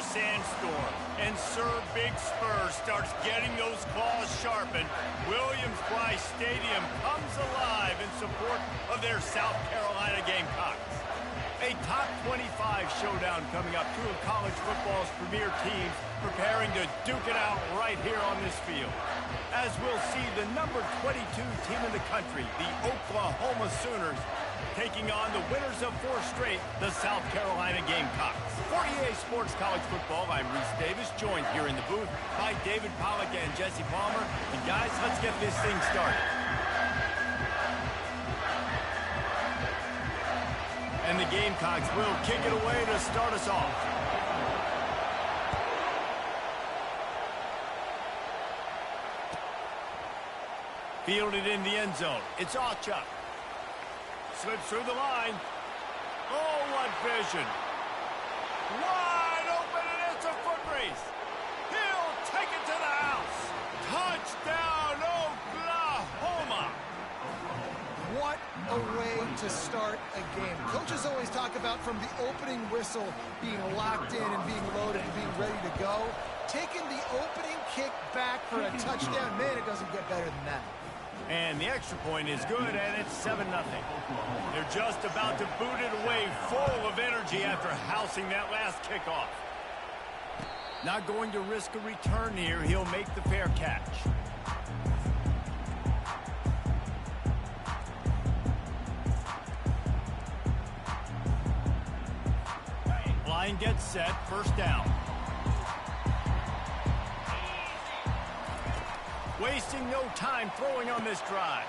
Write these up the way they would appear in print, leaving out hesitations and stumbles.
sandstorm, and Sir Big Spur starts getting those claws sharpened, Williams-Brice Stadium comes alive in support of their South Carolina Gamecocks. A top 25 showdown coming up. Two of college football's premier teams preparing to duke it out right here on this field. As we'll see the number 22 team in the country, the Oklahoma Sooners, taking on the winners of 4 straight, the South Carolina Gamecocks. For EA Sports College Football, I'm Reese Davis, joined here in the booth by David Pollack and Jesse Palmer. And guys, let's get this thing started. And the Gamecocks will kick it away to start us off. Fielded in the end zone. It's Allchuck. Slips through the line. Oh, what vision. Wide open, and it's a foot race. He'll take it to the house. Touchdown, Oklahoma. What a way to start a game. Coaches always talk about from the opening whistle being locked in and being loaded and being ready to go. Taking the opening kick back for a touchdown, man, it doesn't get better than that. And the extra point is good, and it's 7-0. They're just about to boot it away, full of energy after housing that last kickoff. Not going to risk a return here. He'll make the fair catch. Line gets set, first down. Wasting no time throwing on this drive.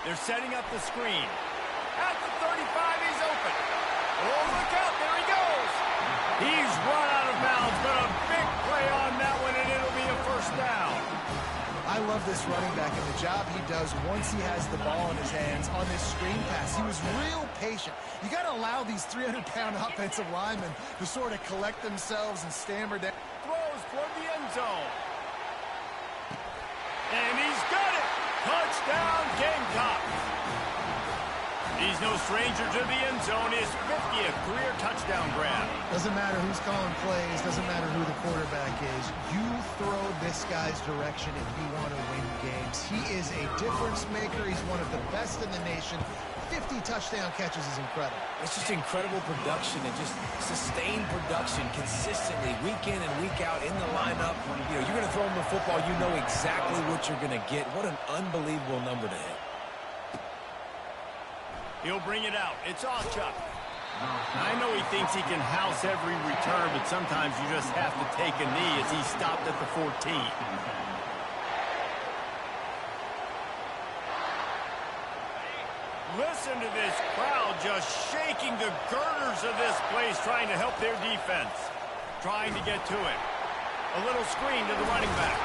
They're setting up the screen. At the 35, he's open. Oh, look out, there he goes. He's run out of bounds, but a big play on that one, and it'll be a first down. I love this running back and the job he does once he has the ball in his hands on this screen pass. He was real patient. You got to allow these 300-pound offensive linemen to sort of collect themselves and stammer down. Throws toward the end zone. And he's got it! Touchdown, Gamecocks! He's no stranger to the end zone. His 50th career touchdown grab. Doesn't matter who's calling plays. Doesn't matter who the quarterback is. You throw this guy's direction if you want to win games. He is a difference maker. He's one of the best in the nation. 50 touchdown catches is incredible. It's just incredible production and just sustained production consistently week in and week out in the lineup. You know, you're going to throw him the football, you know exactly what you're going to get. What an unbelievable number to hit. He'll bring it out. It's Allchuck. I know he thinks he can house every return, but sometimes you just have to take a knee as he stopped at the 14. Listen to this crowd just shaking the girders of this place, trying to help their defense. Trying to get to it. A little screen to the running back.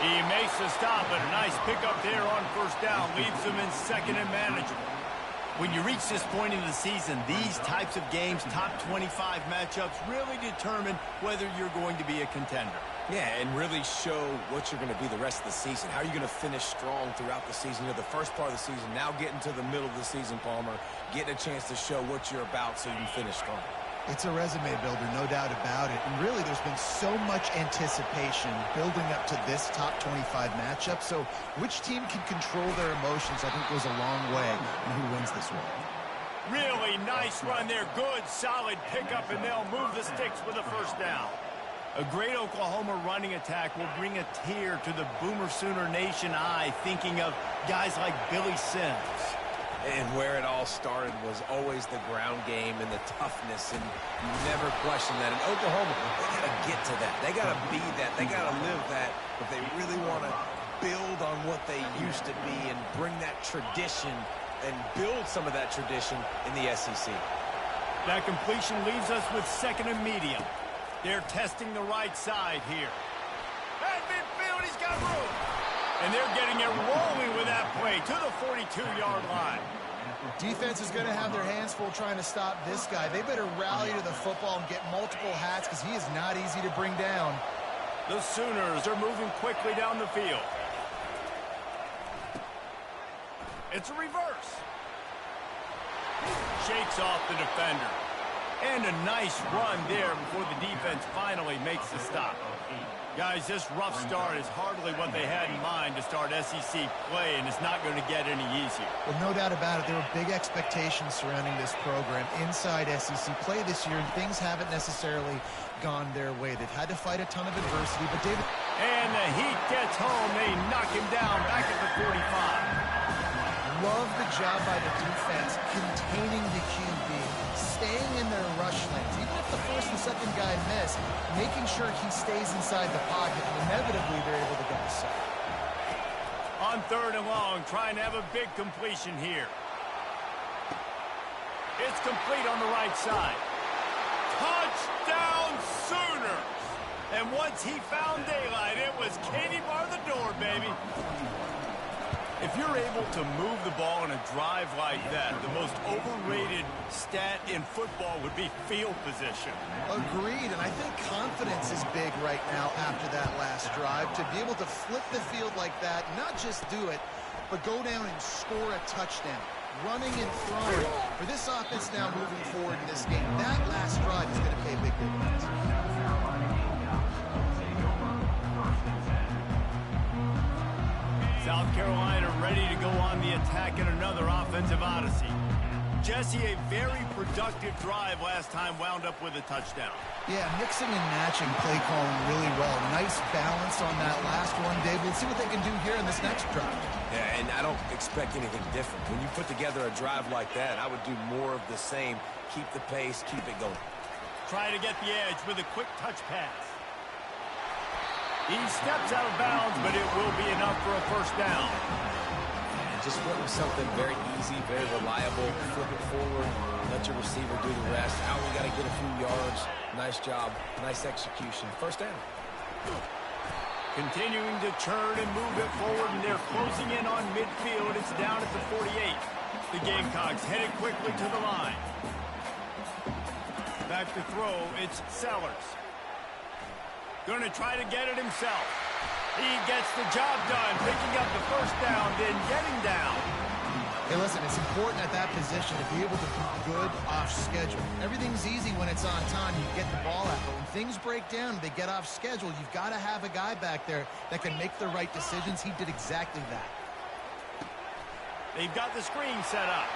He makes the stop, but a nice pickup there on first down. Leaves him in second and manageable. When you reach this point in the season, these types of games, top 25 matchups, really determine whether you're going to be a contender. Yeah, and really show what you're going to be the rest of the season. How are you going to finish strong throughout the season? You know, the first part of the season, now getting to the middle of the season, Palmer, getting a chance to show what you're about so you can finish strong. It's a resume builder, no doubt about it. And really, there's been so much anticipation building up to this top 25 matchup. So which team can control their emotions, I think, goes a long way in who wins this one. Really nice run there. Good, solid pickup, and they'll move the sticks with a first down. A great Oklahoma running attack will bring a tear to the Boomer Sooner Nation eye, thinking of guys like Billy Sims. And where it all started was always the ground game and the toughness, and you never question that. In Oklahoma, they got to get to that. They got to be that. They got to live that if they really want to build on what they used to be and bring that tradition and build some of that tradition in the SEC. That completion leaves us with second and medium. They're testing the right side here. At midfield, he's got room. And they're getting it rolling with that play to the 42-yard line. Defense is going to have their hands full trying to stop this guy. They better rally to the football and get multiple hats because he is not easy to bring down. The Sooners are moving quickly down the field. It's a reverse. Shakes off the defender. And a nice run there before the defense finally makes the stop. Guys, this rough start is hardly what they had in mind to start SEC play, and it's not going to get any easier. Well, no doubt about it. There were big expectations surrounding this program inside SEC play this year, and things haven't necessarily gone their way. They've had to fight a ton of adversity, but David... And the heat gets home. They knock him down back at the 45. Love the job by the defense containing the QB, staying in their rush lanes. Even if the first and second guy miss, making sure he stays inside the pocket, and inevitably they're able to get the sack. On 3rd and long, trying to have a big completion here. It's complete on the right side. Touchdown Sooners! And once he found daylight, it was Katie bar the door, baby. If you're able to move the ball in a drive like that, the most overrated stat in football would be field position. Agreed, and I think confidence is big right now after that last drive. To be able to flip the field like that, not just do it, but go down and score a touchdown. Running and throwing. For this offense now moving forward in this game, that last drive is going to pay a big difference. South Carolina ready to go on the attack in another offensive odyssey. Jesse, a very productive drive last time wound up with a touchdown. Yeah, mixing and matching play calling really well. Nice balance on that last one, Dave. We'll see what they can do here in this next drive. Yeah, and I don't expect anything different. When you put together a drive like that, I would do more of the same. Keep the pace, keep it going. Try to get the edge with a quick touch pass. He steps out of bounds, but it will be enough for a first down. And just went with something very easy, very reliable. Flip it forward, let your receiver do the rest. Out, we got to get a few yards. Nice job, nice execution. First down. Continuing to churn and move it forward, and they're closing in on midfield. It's down at the 48. The Gamecocks headed quickly to the line. Back to throw, it's Sellers. Going to try to get it himself. He gets the job done, picking up the first down, then getting down. Hey, listen, it's important at that position to be able to be good off schedule. Everything's easy when it's on time. You get the ball out. But when things break down, they get off schedule, you've got to have a guy back there that can make the right decisions. He did exactly that. They've got the screen set up.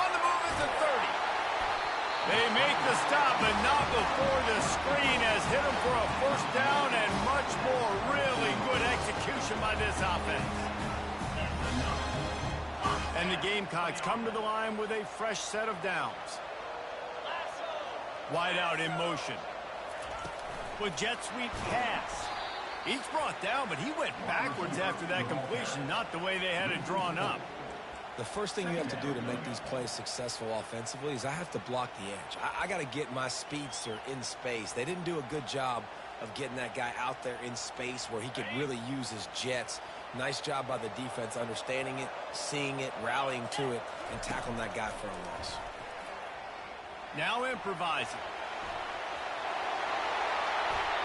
On the move is the 30. They make the stop, but not before the screen has hit them for a first down and much more. Really good execution by this offense. And the Gamecocks come to the line with a fresh set of downs. Wide out in motion. With jet sweep pass. He's brought down, but he went backwards after that completion, not the way they had it drawn up. The first thing you have to do to make these plays successful offensively is I have to block the edge. I got to get my speedster in space. They didn't do a good job of getting that guy out there in space where he could really use his jets. Nice job by the defense understanding it, seeing it, rallying to it, and tackling that guy for a loss. Now improvising.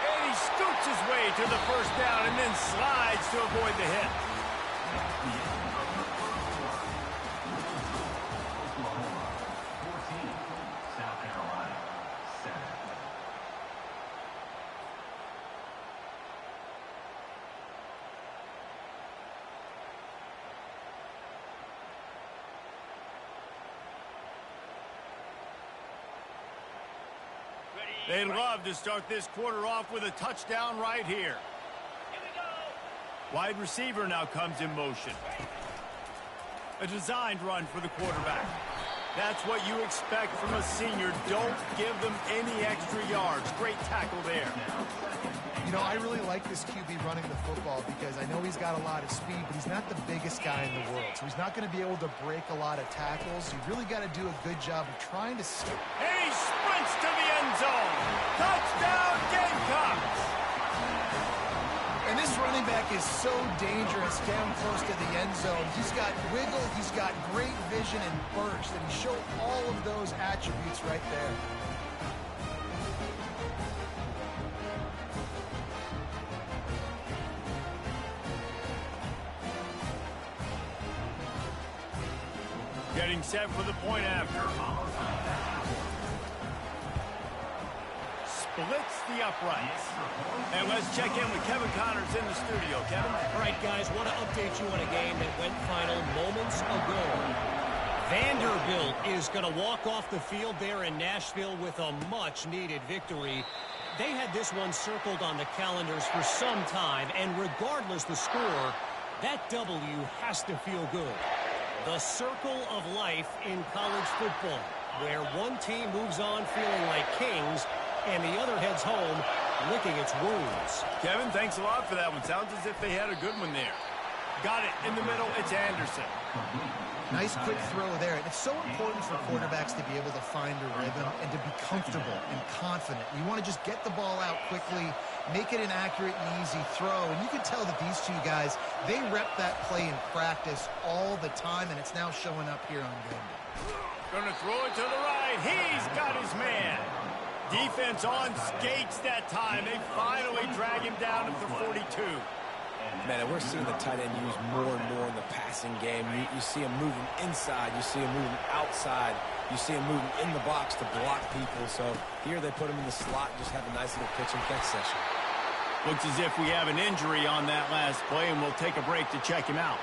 And he scoots his way to the first down and then slides to avoid the hit. They'd love to start this quarter off with a touchdown right here. Wide receiver now comes in motion. A designed run for the quarterback. That's what you expect from a senior. Don't give them any extra yards. Great tackle there. You know, I really like this QB running the football because I know he's got a lot of speed, but he's not the biggest guy in the world. So he's not going to be able to break a lot of tackles. You really got to do a good job of trying to... And he sprints to the end zone. Touchdown, Gamecocks! And this running back is so dangerous down close to the end zone. He's got wiggle, he's got great vision and burst, and he showed all of those attributes right there. Getting set for the point after. the uprights. And let's check in with Kevin Connors in the studio. Kevin? All right, guys, want to update you on a game that went final moments ago. Vanderbilt is going to walk off the field there in Nashville with a much-needed victory. They had this one circled on the calendars for some time, and regardless the score, that W has to feel good. The circle of life in college football, where one team moves on feeling like kings, and the other heads home licking its wounds. Kevin, thanks a lot for that one. Sounds as if they had a good one there. Got it in the middle. It's Anderson. Nice quick throw there. And it's so important for quarterbacks to be able to find a rhythm and to be comfortable and confident. You want to just get the ball out quickly, make it an accurate and easy throw. And you can tell that these two guys, they rep that play in practice all the time, and it's now showing up here on game day. Going to throw it to the right. He's got his man. Defense on skates that time. They finally drag him down at the 42. Man, and we're seeing the tight end used more and more in the passing game. You see him moving inside. You see him moving outside. You see him moving in the box to block people. So here they put him in the slot and just have a nice little pitch and catch session. Looks as if we have an injury on that last play, and we'll take a break to check him out.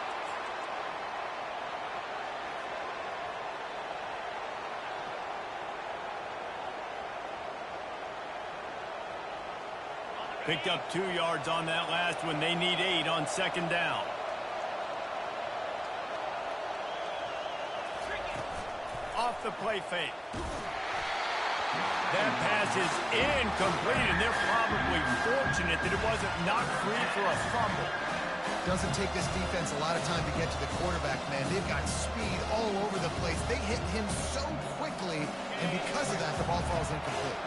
Picked up 2 yards on that last one. They need 8 on second down. Off the play fake. That pass is incomplete, and they're probably fortunate that it wasn't knocked free for a fumble. Doesn't take this defense a lot of time to get to the quarterback, man. They've got speed all over the place. They hit him so quickly, and because of that, the ball falls incomplete.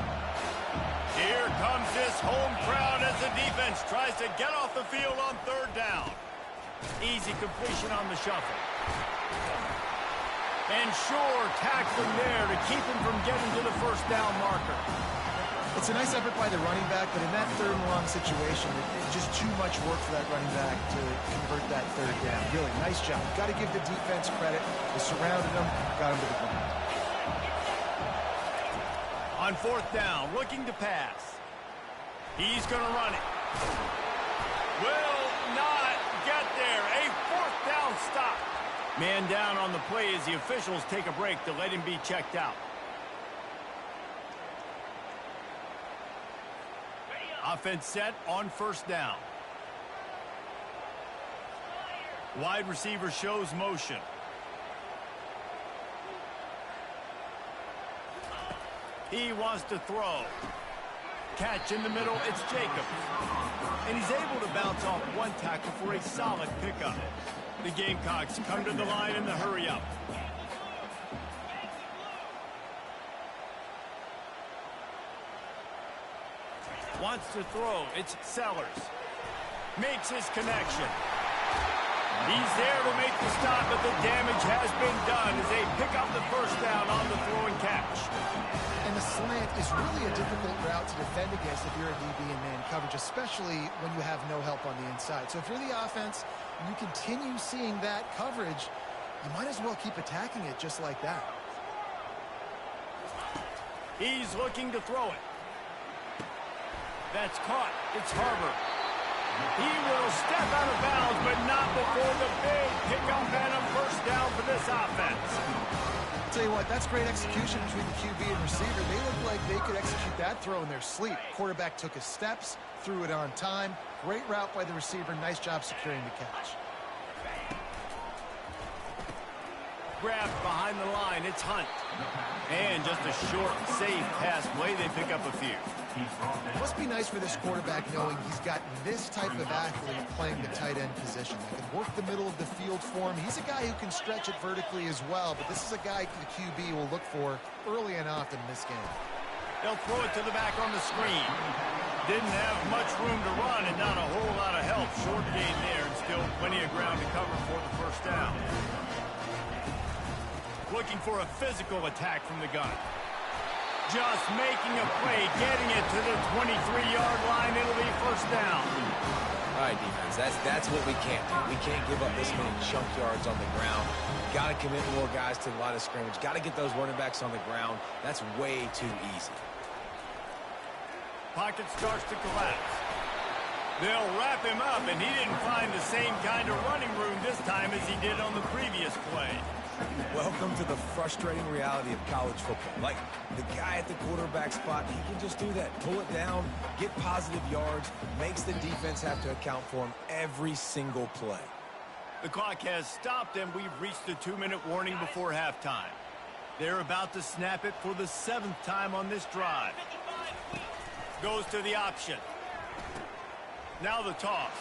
Here comes this home crowd as the defense tries to get off the field on third down. Easy completion on the shuffle. And Shore tacks him there to keep him from getting to the first down marker. It's a nice effort by the running back, but in that third and long situation, it's just too much work for that running back to convert that third down. Really, nice job. Got to give the defense credit. They surrounded him, got him to the ground. On fourth down, looking to pass. He's going to run it. Will not get there. A fourth down stop. Man down on the play as the officials take a break to let him be checked out. Offense set on first down. Wide receiver shows motion. He wants to throw. Catch in the middle, it's Jacobs. And he's able to bounce off one tackle for a solid pickup. The Gamecocks come to the line in the hurry-up. Wants to throw, it's Sellers. Makes his connection. He's there to make the stop, but the damage has been done as they pick up the first down on the throw and catch. And the slant is really a difficult route to defend against if you're a DB in man coverage, especially when you have no help on the inside. So if you're the offense and you continue seeing that coverage, you might as well keep attacking it just like that. He's looking to throw it. That's caught. It's Harbor. He will step out of bounds, but not before the big pickup and a first down for this offense. I'll tell you what, that's great execution between the QB and receiver. They look like they could execute that throw in their sleep. Quarterback took his steps, threw it on time. Great route by the receiver. Nice job securing the catch. Grabbed behind the line. It's Hunt. And just a short, safe pass play. They pick up a few. It must be nice for this quarterback knowing he's got this type of athlete playing the tight end position. That can work the middle of the field for him. He's a guy who can stretch it vertically as well, but this is a guy the QB will look for early and often in this game. They'll throw it to the back on the screen. Didn't have much room to run and not a whole lot of help. Short gain there and still plenty of ground to cover for the first down. Looking for a physical attack from the gun. Just making a play, getting it to the 23-yard line. It'll be first down. All right, defense, that's what we can't do. We can't give up this many chunk yards on the ground. Got to commit more guys to the line of scrimmage. Got to get those running backs on the ground. That's way too easy. Pocket starts to collapse. They'll wrap him up, and he didn't find the same kind of running room this time as he did on the previous play. Welcome to the frustrating reality of college football. Like, the guy at the quarterback spot, he can just do that. Pull it down, get positive yards, makes the defense have to account for him every single play. The clock has stopped, and we've reached the 2-minute warning before halftime. They're about to snap it for the 7th time on this drive. Goes to the option. Now the toss.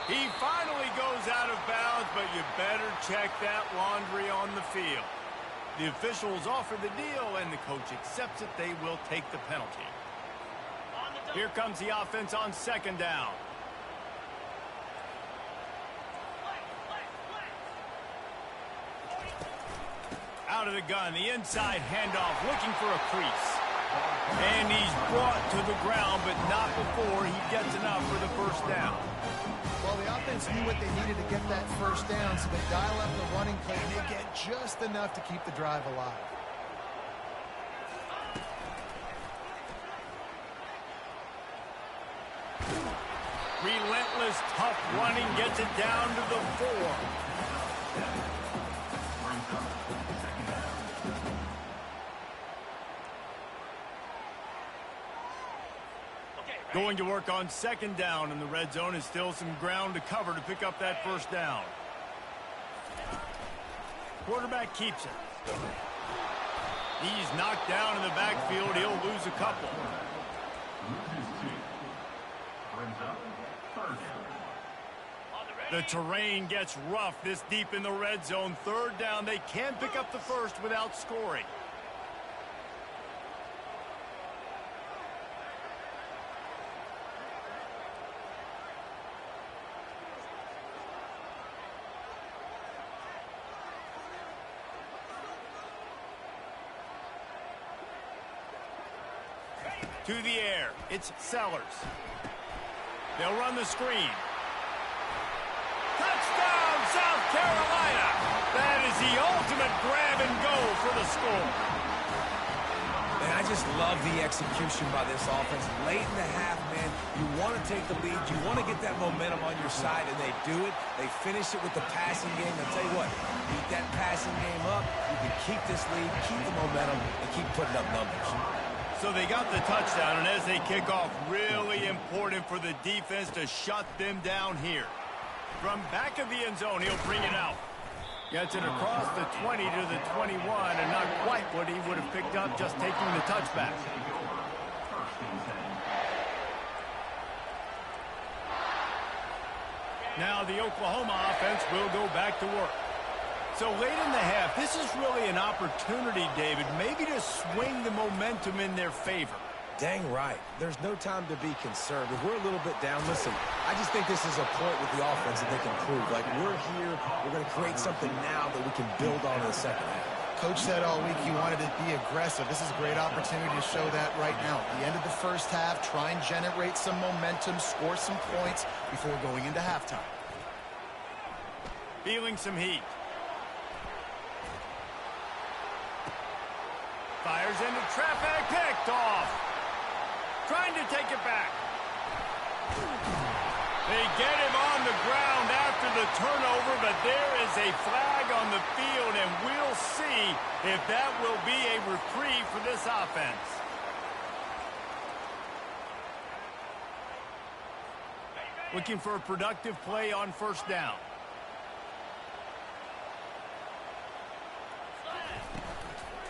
He finally goes out of bounds, but you better check that laundry on the field. The officials offer the deal, and the coach accepts it. They will take the penalty. Here comes the offense on 2nd down. Out of the gun, the inside handoff, looking for a crease. And he's brought to the ground, but not before he gets enough for the first down. Well, the offense knew what they needed to get that first down, so they dial up the running play, and they get just enough to keep the drive alive. Relentless, tough running gets it down to the 4. Going to work on 2nd down, and the red zone is still some ground to cover to pick up that first down. Quarterback keeps it. He's knocked down in the backfield. He'll lose a couple. The terrain gets rough this deep in the red zone. 3rd down. They can pick up the first without scoring. To the air, it's Sellers. They'll run the screen. Touchdown, South Carolina! That is the ultimate grab and go for the score. Man, I just love the execution by this offense. Late in the half, man, you want to take the lead. You want to get that momentum on your side, and they do it. They finish it with the passing game. I'll tell you what, beat that passing game up. You can keep this lead, keep the momentum, and keep putting up numbers. So they got the touchdown, and as they kick off, really important for the defense to shut them down here. From back of the end zone, he'll bring it out. Gets it across the 20 to the 21, and not quite what he would have picked up just taking the touchback. Now the Oklahoma offense will go back to work. So late in the half, this is really an opportunity, David, maybe to swing the momentum in their favor. Dang right. There's no time to be concerned. If we're a little bit down, listen, I just think this is a point with the offense that they can prove. Like, we're here, we're going to create something now that we can build on in the 2nd half. Coach said all week he wanted to be aggressive. This is a great opportunity to show that right now. At the end of the first half, try and generate some momentum, score some points before going into halftime. Feeling some heat. Fires into traffic, picked off. Trying to take it back. They get him on the ground after the turnover, but there is a flag on the field, and we'll see if that will be a reprieve for this offense. Looking for a productive play on 1st down.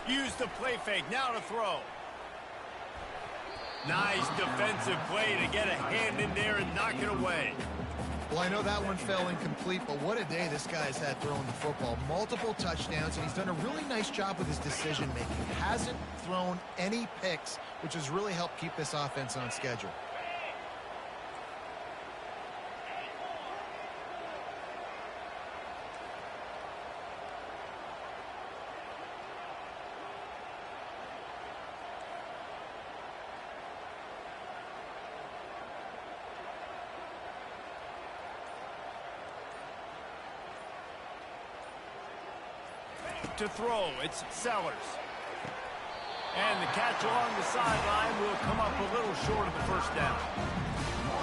Use the play fake, now to throw. Nice defensive play to get a hand in there and knock it away. Well, I know that one fell incomplete, but what a day this guy's had throwing the football. Multiple touchdowns, and he's done a really nice job with his decision-making. Hasn't thrown any picks, which has really helped keep this offense on schedule. To throw, it's Sellers. And the catch along the sideline will come up a little short of the first down.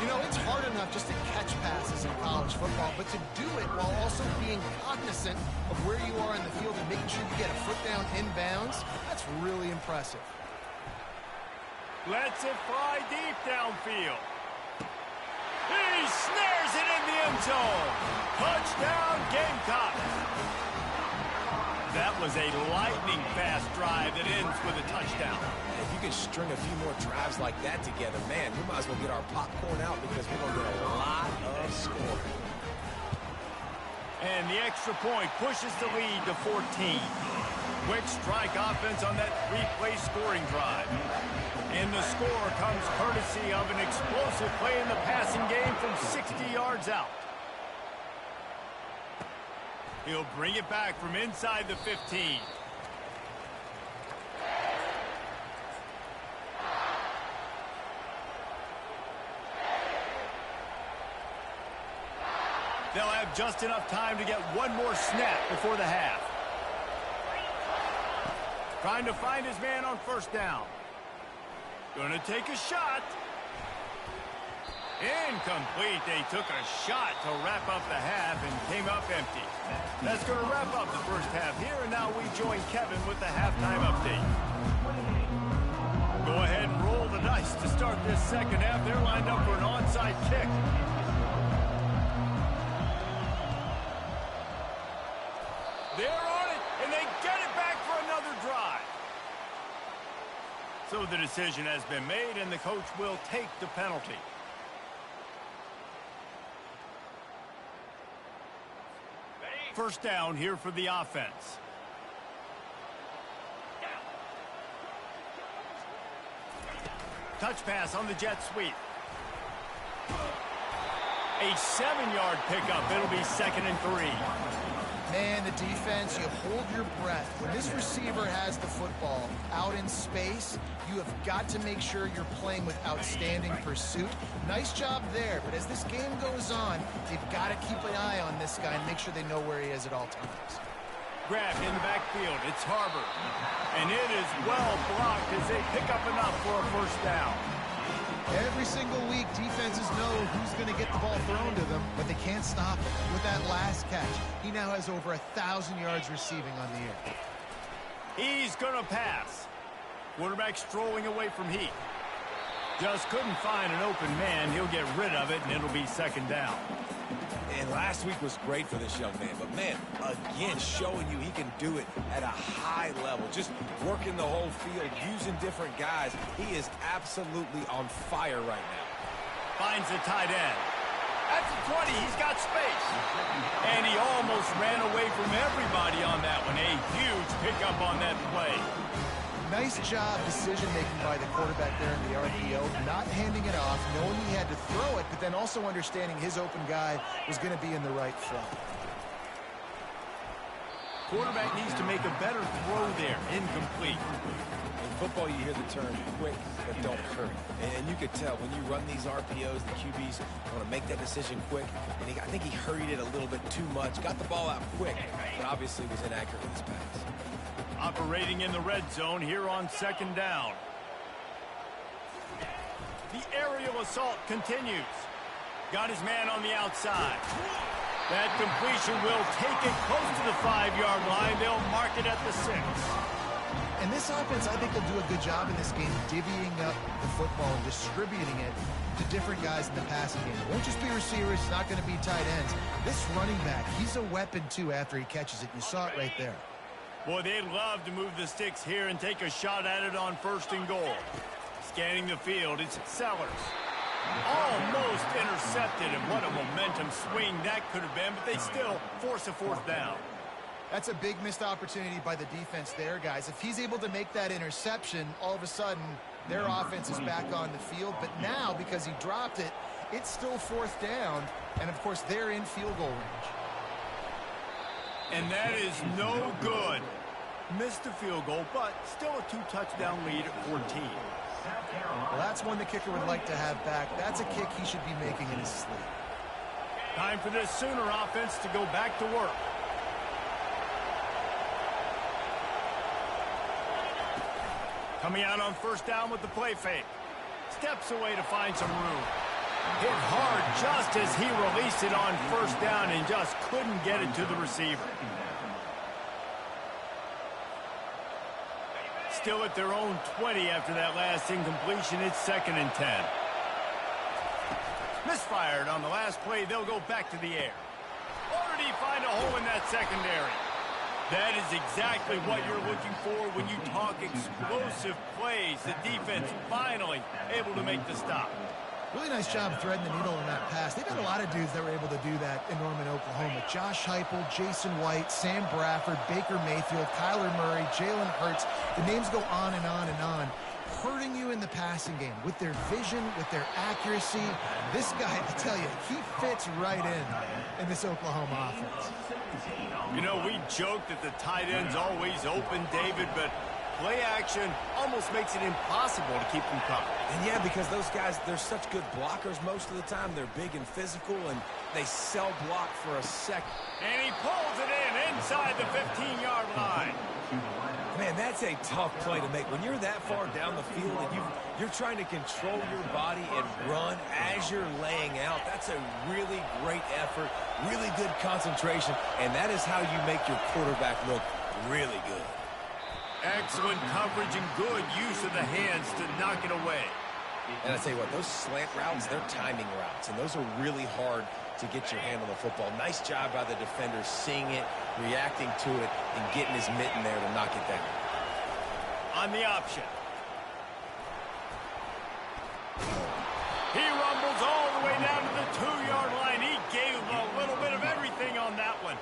You know, it's hard enough just to catch passes in college football, but to do it while also being cognizant of where you are in the field and making sure you get a foot down inbounds, that's really impressive. Lets it fly deep downfield. He snares it in the end zone. Touchdown, Gamecocks. That was a lightning-fast drive that ends with a touchdown. If you can string a few more drives like that together, man, we might as well get our popcorn out because we're going to get a lot of scoring. And the extra point pushes the lead to 14. Quick strike offense on that three-play scoring drive. And the score comes courtesy of an explosive play in the passing game from 60 yards out. He'll bring it back from inside the 15. They'll have just enough time to get one more snap before the half. Trying to find his man on first down. Gonna take a shot. Incomplete. They took a shot to wrap up the half and came up empty. That's going to wrap up the first half here, and now we join Kevin with the halftime update. Go ahead and roll the dice to start this second half. They're lined up for an onside kick. They're on it, and they get it back for another drive. So the decision has been made, and the coach will take the penalty. First down here for the offense. Touch pass on the jet sweep. A 7-yard pickup. It'll be 2nd and 3. Man, the defense, you hold your breath. When this receiver has the football out in space, you have got to make sure you're playing with outstanding pursuit. Nice job there, but as this game goes on, they've got to keep an eye on this guy and make sure they know where he is at all times. Grabbed in the backfield. It's Harbor. And it is well blocked as they pick up enough for a first down. Every single week, defenses know who's going to get the ball thrown to them, but they can't stop it. With that last catch, he now has over 1,000 yards receiving on the year. He's going to pass. Quarterback strolling away from Heat. Just couldn't find an open man. He'll get rid of it, and it'll be 2nd down. And last week was great for this young man. But, man, again, showing you he can do it at a high level. Just working the whole field, using different guys. He is absolutely on fire right now. Finds the tight end. At the 20, he's got space. And he almost ran away from everybody on that one. A huge pickup on that play. Nice job decision-making by the quarterback there in the RPO, not handing it off, knowing he had to throw it, but then also understanding his open guy was going to be in the right front. Quarterback needs to make a better throw there. Incomplete. In football, you hear the term quick, but don't hurry. And you could tell when you run these RPOs, the QBs want to make that decision quick. And I think he hurried it a little bit too much, got the ball out quick, but obviously was inaccurate with his pass. Operating in the red zone here on 2nd down. The aerial assault continues. Got his man on the outside. That completion will take it close to the 5-yard line. They'll mark it at the 6. And this offense, I think, will do a good job in this game divvying up the football and distributing it to different guys in the passing game. It won't just be receivers. It's not going to be tight ends. This running back, he's a weapon, too, after he catches it. You saw it right there. Boy, they'd love to move the sticks here and take a shot at it on 1st and goal. Scanning the field, it's Sellers. Almost intercepted, and what a momentum swing that could have been, but they still force a 4th down. That's a big missed opportunity by the defense there, guys. If he's able to make that interception, all of a sudden, their offense is back on the field. But now, because he dropped it, it's still 4th down, and, of course, they're in field goal range. And that is no good. Missed the field goal, but still a 2-touchdown lead at 14. Well, that's one the kicker would like to have back. That's a kick he should be making in his sleep. Time for this Sooner offense to go back to work. Coming out on first down with the play fake. Steps away to find some room. Hit hard just as he released it on first down and just couldn't get it to the receiver. Still at their own 20 after that last incompletion. It's 2nd and 10. Misfired on the last play. They'll go back to the air. Already find a hole in that secondary. That is exactly what you're looking for when you talk explosive plays. The defense finally able to make the stop. Really nice job threading the needle on that pass. They've got a lot of dudes that were able to do that in Norman, Oklahoma. Josh Heupel, Jason White, Sam Bradford, Baker Mayfield, Kyler Murray, Jalen Hurts. The names go on and on and on. Hurting you in the passing game with their vision, with their accuracy. This guy, I tell you, he fits right in this Oklahoma offense. You know, we joke that the tight end's always open, David, but play action almost makes it impossible to keep them covered. And yeah, because those guys, they're such good blockers most of the time. They're big and physical, and they sell block for a second. And he pulls it in inside the 15-yard line. Man, that's a tough play to make. When you're that far down the field and you're trying to control your body and run as you're laying out, that's a really great effort, really good concentration, and that is how you make your quarterback look really good. Excellent coverage and good use of the hands to knock it away. And I tell you what, those slant routes, they're timing routes, and those are really hard to get your hand on the football. Nice job by the defender seeing it, reacting to it, and getting his mitten there to knock it down. On the option. He rumbles all the way down to the 2-yard line. He gave a little bit of everything on that one.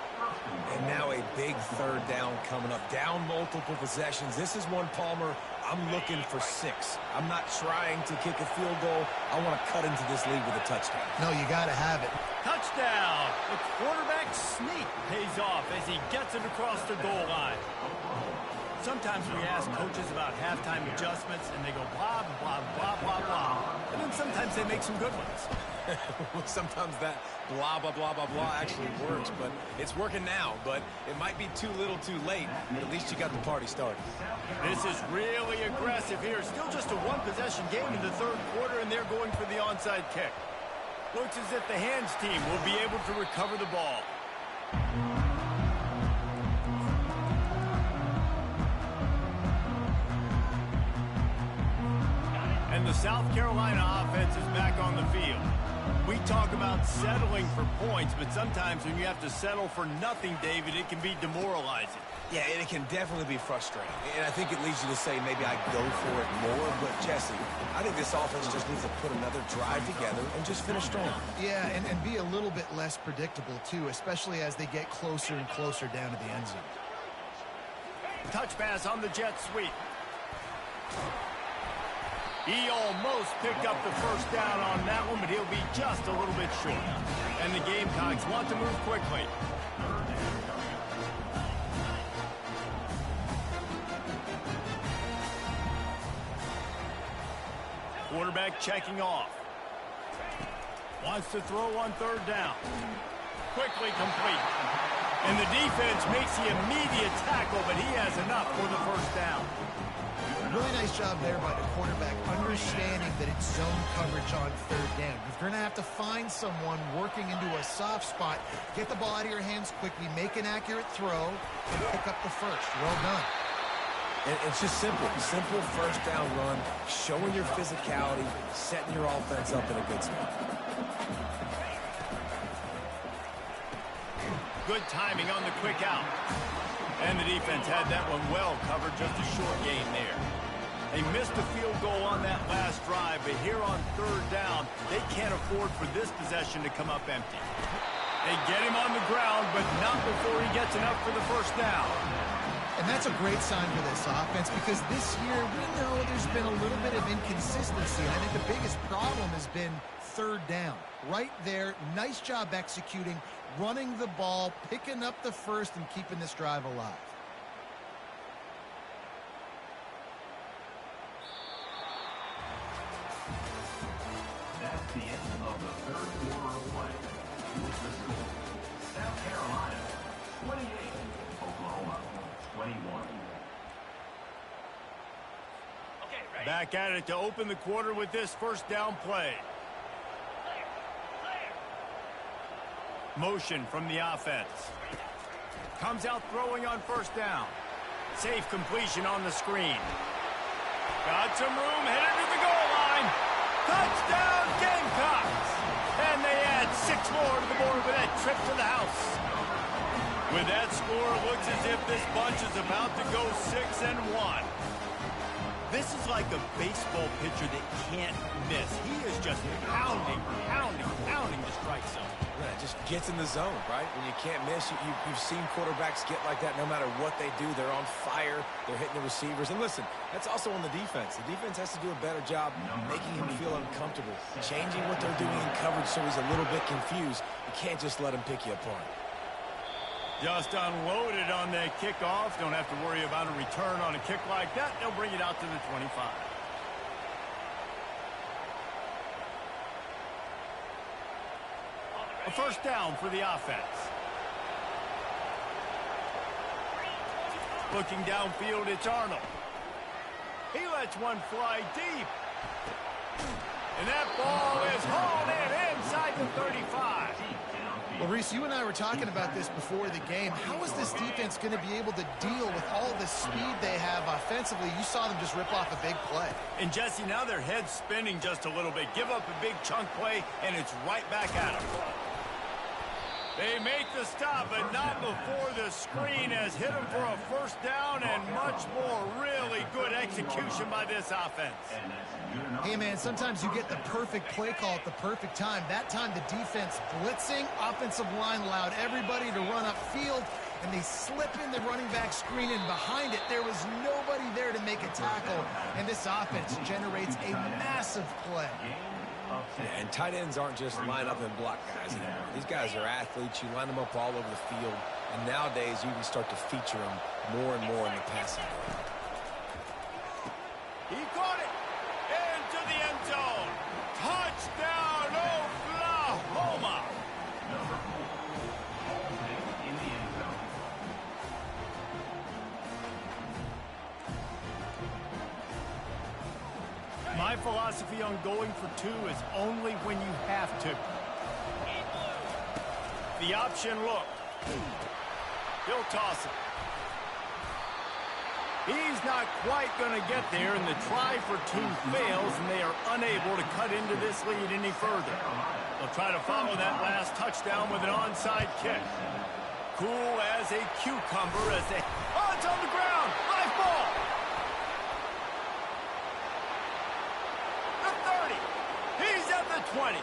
And now a big 3rd down coming up. Down multiple possessions. This is one, Palmer, I'm looking for 6. I'm not trying to kick a field goal. I want to cut into this lead with a touchdown. No, you got to have it. Touchdown! The quarterback sneak pays off as he gets it across the goal line. Sometimes we ask coaches about halftime adjustments, and they go blah, blah, blah, blah, blah. And then sometimes they make some good ones. Sometimes that blah, blah, blah, blah, blah actually works, but it's working now. But it might be too little too late, but at least you got the party started. This is really aggressive here. Still just a one-possession game in the 3rd quarter, and they're going for the onside kick. Looks as if the hands team will be able to recover the ball. And the South Carolina offense is back on the field. We talk about settling for points, but sometimes when you have to settle for nothing, David, it can be demoralizing. Yeah, and it can definitely be frustrating. And I think it leads you to say maybe I go for it more. But, Jesse, I think this offense just needs to put another drive together and just finish strong. Yeah, and be a little bit less predictable, too, especially as they get closer and closer down to the end zone. Touch pass on the jet sweep. He almost picked up the first down on that one, but he'll be just a little bit short. And the Gamecocks want to move quickly. Quarterback checking off. Wants to throw on 3rd down. Quickly complete. And the defense makes the immediate tackle, but he has enough for the first down. Really nice job there by the quarterback, understanding that it's zone coverage on 3rd down. If you're going to have to find someone working into a soft spot, get the ball out of your hands quickly, make an accurate throw, and pick up the first. Well done. And it's just simple. Simple 1st down run, showing your physicality, setting your offense up in a good spot. Good timing on the quick out. And the defense had that one well covered, just a short gain there. They missed a field goal on that last drive, but here on 3rd down, they can't afford for this possession to come up empty. They get him on the ground, but not before he gets enough for the first down. And that's a great sign for this offense, because this year we know there's been a little bit of inconsistency. I think the biggest problem has been 3rd down. Right there, nice job executing, running the ball, picking up the first, and keeping this drive alive. That's the end of the 3rd quarter of play. With the score, South Carolina 28, Oklahoma 21. Back at it to open the quarter with this first down play. Motion from the offense. Comes out throwing on first down. Safe completion on the screen. Got some room, headed to the goal line. Touchdown, Gamecocks! And they add 6 more to the board with that trip to the house. With that score, it looks as if this bunch is about to go 6-1. This is like a baseball pitcher that can't miss. He is just pounding the strike zone. Yeah, it just gets in the zone, right? When you can't miss, you've seen quarterbacks get like that no matter what they do. They're on fire. They're hitting the receivers. And listen, that's also on the defense. The defense has to do a better job making him feel uncomfortable, changing what they're doing in coverage so he's a little bit confused. You can't just let him pick you apart. Just unloaded on that kickoff. Don't have to worry about a return on a kick like that. They'll bring it out to the 25. A first down for the offense. Looking downfield, it's Arnold. He lets one fly deep. And that ball is hauled in inside the 35. Well, Reese, you and I were talking about this before the game. How is this defense going to be able to deal with all the speed they have offensively? You saw them just rip off a big play. And, Jesse, now their head's spinning just a little bit. Give up a big chunk play, and it's right back at them. They make the stop, but not before the screen has hit them for a first down and much more really good execution by this offense. Hey, man, sometimes you get the perfect play call at the perfect time. That time the defense blitzing, offensive line allowed everybody to run upfield, and they slip in the running back screen, and behind it there was nobody there to make a tackle, and this offense generates a massive play. Yeah, and tight ends aren't just line up and block guys anymore. These guys are athletes. You line them up all over the field, and nowadays you can start to feature them more and more in the passing game. He caught it into the end zone. Touchdown, Oklahoma! Number 4, ball taken in the end zone. My philosophy on going for 2 is only when you have to. The option look. He'll toss it. He's not quite going to get there, and the try for 2 fails, and they are unable to cut into this lead any further. They'll try to follow that last touchdown with an onside kick. Cool as a cucumber as they... Oh, it's on the ground! Live ball! The 30. He's at the 20.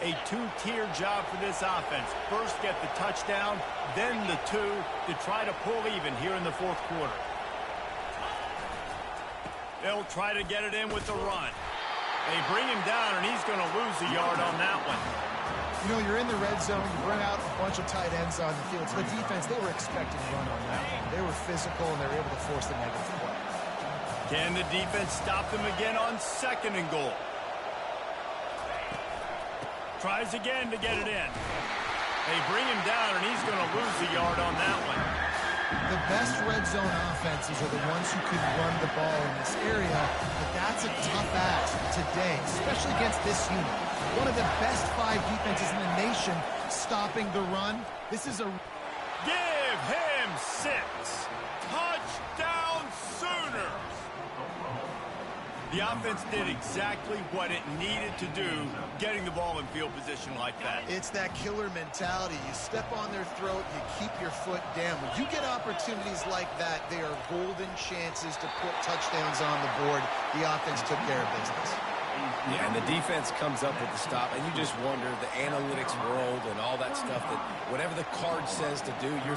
A 2-tier job for this offense. First get the touchdown, then the 2 to try to pull even here in the fourth quarter. They'll try to get it in with the run. They bring him down, and he's going to lose a yard on that one. You know, you're in the red zone, you bring out a bunch of tight ends on the field. So the defense, they were expecting to run on that one. They were physical, and they were able to force the negative play. Can the defense stop them again on 2nd and goal? Tries again to get it in. They bring him down, and he's going to lose a yard on that one. The best red zone offenses are the ones who can run the ball in this area, but that's a tough ask today, especially against this unit. One of the best 5 defenses in the nation stopping the run. This is a... Give him 6. Touchdown Sooners! The offense did exactly what it needed to do, getting the ball in field position like that. It's that killer mentality. You step on their throat, you keep your foot down. When you get opportunities like that, they are golden chances to put touchdowns on the board. The offense took care of business. Yeah, and the defense comes up with the stop, and you just wonder, the analytics world and all that stuff, that whatever the card says to do, you're